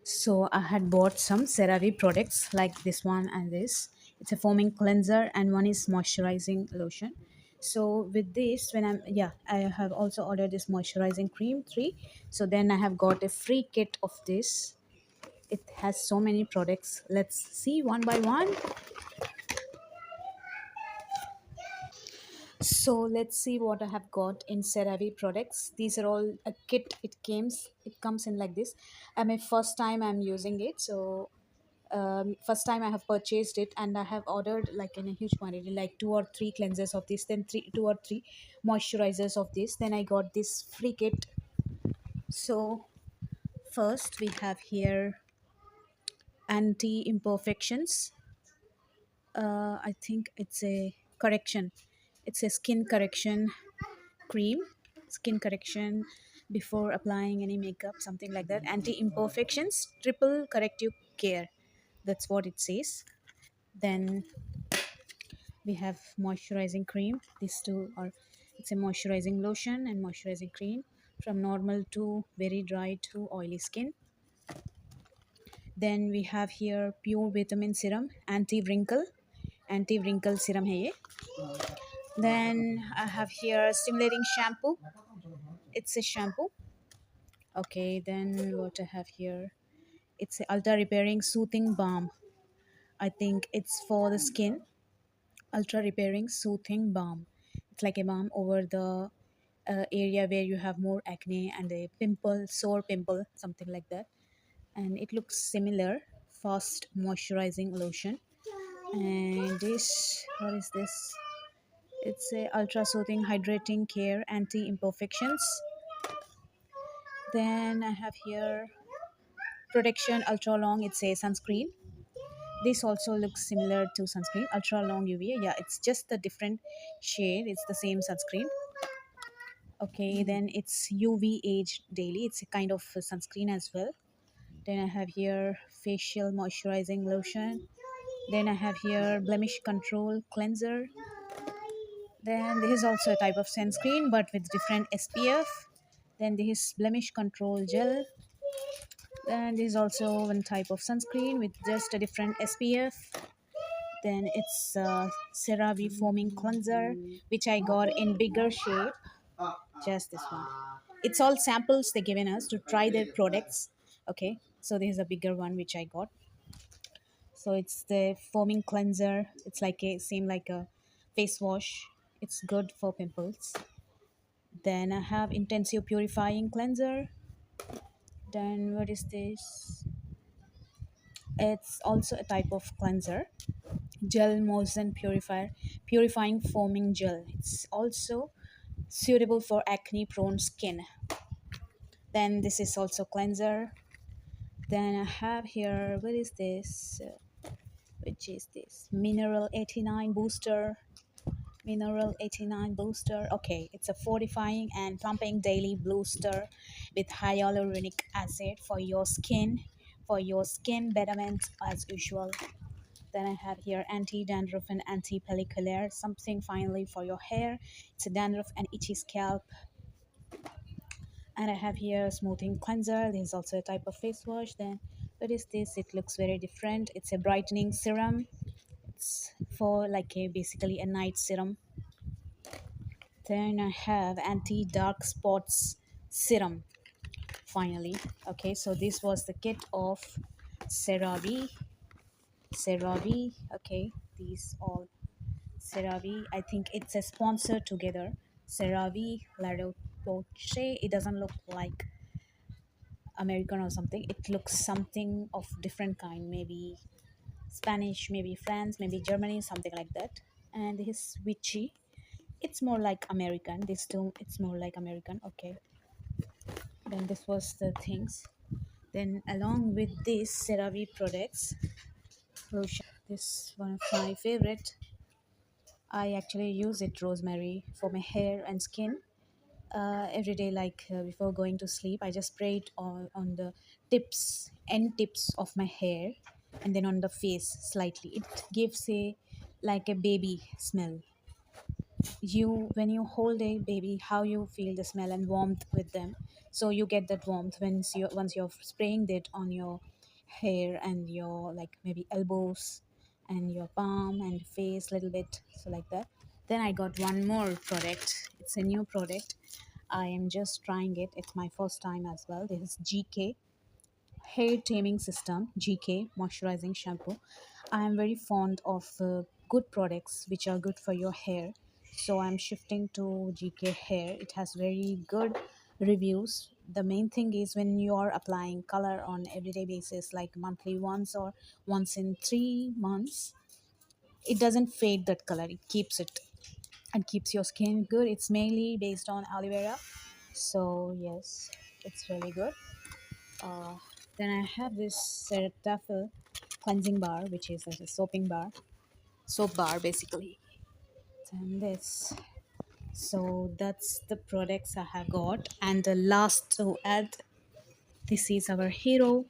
So I had bought some CeraVe products like this one and this. It's a foaming cleanser and one is moisturizing lotion. So with this, when I have also ordered this moisturizing cream three. So then I have got a free kit of this. It has so many products. Let's see one by one. So let's see what I have got in CeraVe products. These are all a kit. It comes in like this. My first time I'm using it. So first time I have purchased it and I have ordered like in a huge quantity, like two or three cleansers of this, then two or three moisturizers of this. Then I got this free kit. So first we have here anti imperfections. I think it's a correction. It's a skin correction cream, skin correction before applying any makeup, something like that. Anti imperfections, triple corrective care. That's what it says. Then we have moisturizing cream. These two are, it's a moisturizing lotion and moisturizing cream from normal to very dry to oily skin. Then we have here pure vitamin serum, anti wrinkle serum hai ye. Then I have here stimulating shampoo. It's a shampoo. Okay, then what I have here, it's a ultra repairing soothing balm. I think it's for the skin. Ultra repairing soothing balm. It's like a balm over the area where you have more acne and a pimple, sore pimple, something like that. And it looks similar. Fast moisturizing lotion. And this, what is this? It's a ultra soothing hydrating care anti imperfections. Then I have here protection ultra long. It's a sunscreen. This also looks similar to sunscreen, ultra long UVA. Yeah, it's just a different shade. It's the same sunscreen. Okay, then it's UV age daily. It's a kind of sunscreen as well. Then I have here facial moisturizing lotion. Then I have here blemish control cleanser. Then this is also a type of sunscreen but with different SPF. Then this is blemish control gel. Then this is also one type of sunscreen with just a different SPF. Then it's CeraVe foaming cleanser, which I got in bigger shape. Just this one. It's all samples they given us to try their products. Okay, so this is a bigger one which I got. So it's the foaming cleanser. It's like a same like a face wash. It's good for pimples. Then I have intensive purifying cleanser. Then what is this? It's also a type of cleanser. Gel motion purifier, purifying foaming gel. It's also suitable for acne prone skin. Then this is also cleanser. Then I have here, what is this? Which is this? Mineral 89 booster. Mineral 89 booster. Okay, it's a fortifying and plumping daily booster with hyaluronic acid for your skin betterment as usual. Then I have here anti-dandruff and anti-pellicular, something finally for your hair. It's a dandruff and itchy scalp. And I have here smoothing cleanser. This is also a type of face wash. Then what is this? It looks very different. It's a brightening serum. It's for like a basically a night serum. Then I have anti-dark spots serum. Finally, okay. So this was the kit of CeraVe. CeraVe. Okay, these all CeraVe. I think it's a sponsor together. CeraVe, La Roche. It doesn't look like American or something. It looks something of different kind. Maybe Spanish, maybe France, maybe Germany, something like that. And this is Vichy. It's more like American. This too, it's more like American. Okay. Then this was the things. Then along with these CeraVe products, lotion. This one of my favorite. I actually use it rosemary for my hair and skin every day. Like before going to sleep, I just spray it on the end tips of my hair, and then on the face slightly. It gives a like a baby smell. You when you hold a baby, how you feel the smell and warmth with them. So you get that warmth once you're spraying it on your hair and your like maybe elbows and your palm and face little bit, so like that. Then I got one more product. It's a new product. I am just trying it. It's my first time as well. This is GK hair taming system, GK moisturizing shampoo. I am very fond of good products which are good for your hair, so I'm shifting to GK hair. It has very good reviews. The main thing is when you are applying color on everyday basis, like monthly once or once in 3 months, it doesn't fade that color. It keeps it and keeps your skin good. It's mainly based on aloe vera, so yes, it's really good. uh, then I have this Cetaphil cleansing bar, which is like a soap bar basically. And this. So that's the products I have got. And the last to add, this is our hero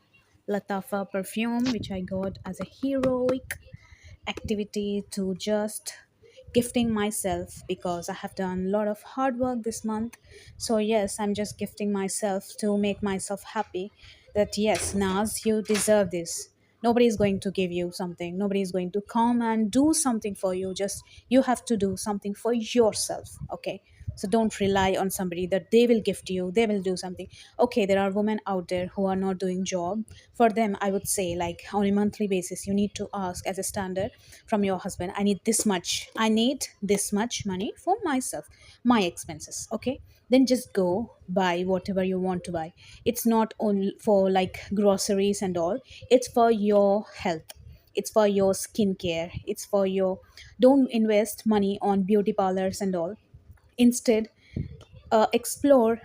Latafa perfume, which I got as a heroic activity to just gifting myself because I have done a lot of hard work this month. So yes, I'm just gifting myself to make myself happy that yes, Naz, you deserve this. Nobody is going to give you something. Nobody is going to come and do something for you. Just you have to do something for yourself. Okay. So don't rely on somebody that they will gift you, they will do something. Okay, there are women out there who are not doing job. For them, I would say like on a monthly basis, you need to ask as a standard from your husband, I need this much money for myself, my expenses. Okay, then just go buy whatever you want to buy. It's not only for like groceries and all, it's for your health, it's for your skincare, it's for your, don't invest money on beauty parlors and all. Instead, explore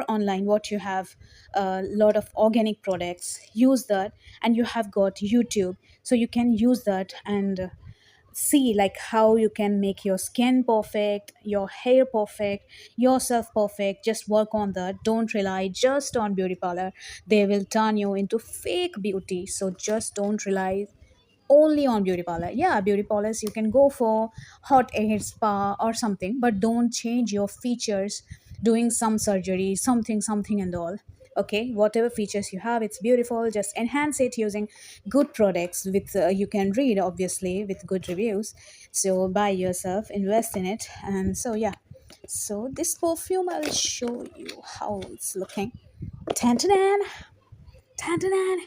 online what you have. A lot of organic products, use that. And you have got YouTube, so you can use that and see like how you can make your skin perfect, your hair perfect, yourself perfect. Just work on that. Don't rely just on beauty parlor, they will turn you into fake beauty. So just don't rely only on beauty parlor. Yeah, beauty parlors you can go for hot air spa or something, but don't change your features doing some surgery, something and all. Okay, whatever features you have, it's beautiful. Just enhance it using good products with you can read obviously with good reviews. So buy yourself, invest in it. And so yeah, so this perfume I'll show you how it's looking. Tantanan, tantanan,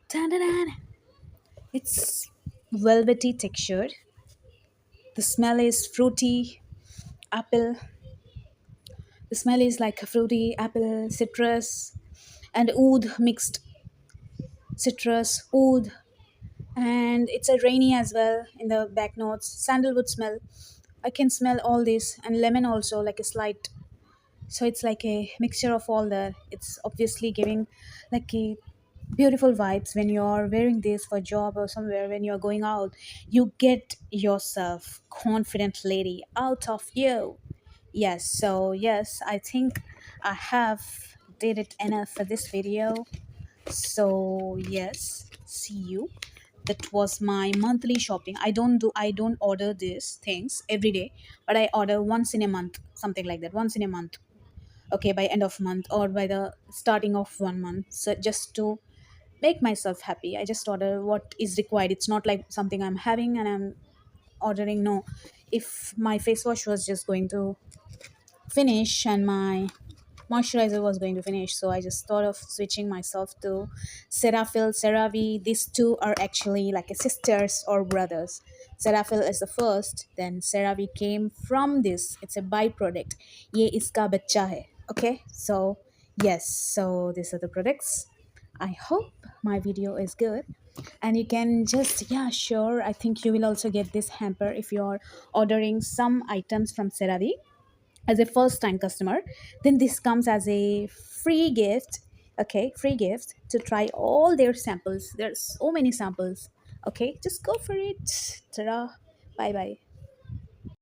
tantanan. It's velvety textured. The smell is fruity, apple. The smell is like a fruity apple, citrus, and oud mixed. Citrus, oud, and it's a rainy as well in the back notes. Sandalwood smell. I can smell all this, and lemon also, like a slight. So it's like a mixture of all that. It's obviously giving like a beautiful vibes when you're wearing this for job or somewhere. When you're going out, you get yourself confident lady out of you. Yes, so yes, I think I have did it enough for this video. So yes, see you. That was my monthly shopping. I don't order these things every day, but I order once in a month, something like that, once in a month. Okay, by end of month or by the starting of 1 month, so just to make myself happy, I just order what is required. It's not like something I'm having and I'm ordering. No, if my face wash was just going to finish and my moisturizer was going to finish, so I just thought of switching myself to Cerave. These two are actually like a sisters or brothers. Cerafil is the first, then Cerave came from this. It's a byproduct. Ye iska bacha hai. Okay, so yes, so these are the products. I hope my video is good. And you can just, yeah, sure. I think you will also get this hamper if you're ordering some items from Cerave as a first time customer. Then this comes as a free gift. Okay, free gift to try all their samples. There's so many samples. Okay, just go for it. Ta-da. Bye bye.